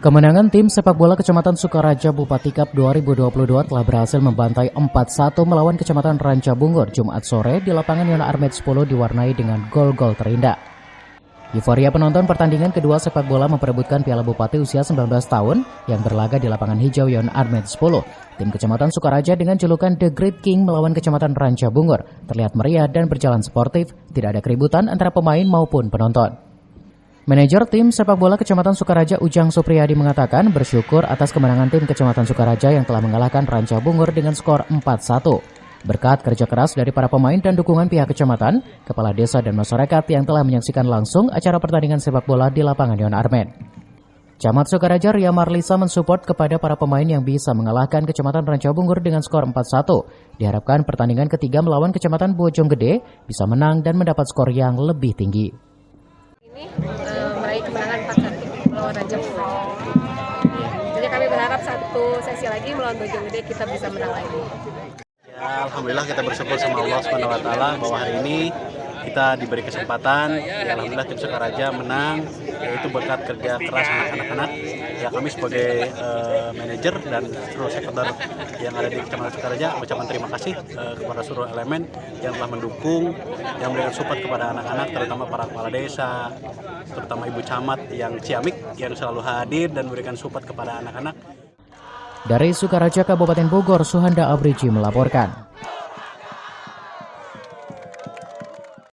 Kemenangan tim sepak bola Kecamatan Sukaraja Bupati Cup 2022 telah berhasil membantai 4-1 melawan Kecamatan Ranca Bungur Jumat sore di lapangan Yona Armet 10 diwarnai dengan gol-gol terindah. Euforia penonton pertandingan kedua sepak bola memperebutkan Piala Bupati usia 19 tahun yang berlaga di lapangan hijau Yona Armet 10. Tim Kecamatan Sukaraja dengan julukan The Great King melawan Kecamatan Ranca Bungur terlihat meriah dan berjalan sportif, tidak ada keributan antara pemain maupun penonton. Manajer tim sepak bola Kecamatan Sukaraja Ujang Supriyadi mengatakan bersyukur atas kemenangan tim Kecamatan Sukaraja yang telah mengalahkan Ranca Bungur dengan skor 4-1. Berkat kerja keras dari para pemain dan dukungan pihak kecamatan, kepala desa dan masyarakat yang telah menyaksikan langsung acara pertandingan sepak bola di lapangan Yona Armet. Camat Sukaraja Ria Marlisa mensupport kepada para pemain yang bisa mengalahkan Kecamatan Ranca Bungur dengan skor 4-1. Diharapkan pertandingan ketiga melawan Kecamatan Bojonggede bisa menang dan mendapat skor yang lebih tinggi. Ini meraih kemenangan 4-1 melawan Ranca Bungur. Jadi kami berharap satu sesi lagi melawan Bojonggede kita bisa menang lagi. Ya, alhamdulillah kita bersyukur sama Allah SWT bahwa hari ini kita diberi kesempatan. Ya, alhamdulillah tim Sukaraja menang, yaitu berkat kerja keras anak-anak. Ya, kami sebagai manajer dan seluruh sektor yang ada di Kecamatan Sukaraja mengucapkan terima kasih kepada seluruh elemen yang telah mendukung, yang memberikan support kepada anak-anak, terutama para kepala desa, terutama Ibu Camat yang ciamik yang selalu hadir dan memberikan support kepada anak-anak. Dari Sukaraja, Kabupaten Bogor, Suhanda Abriji melaporkan.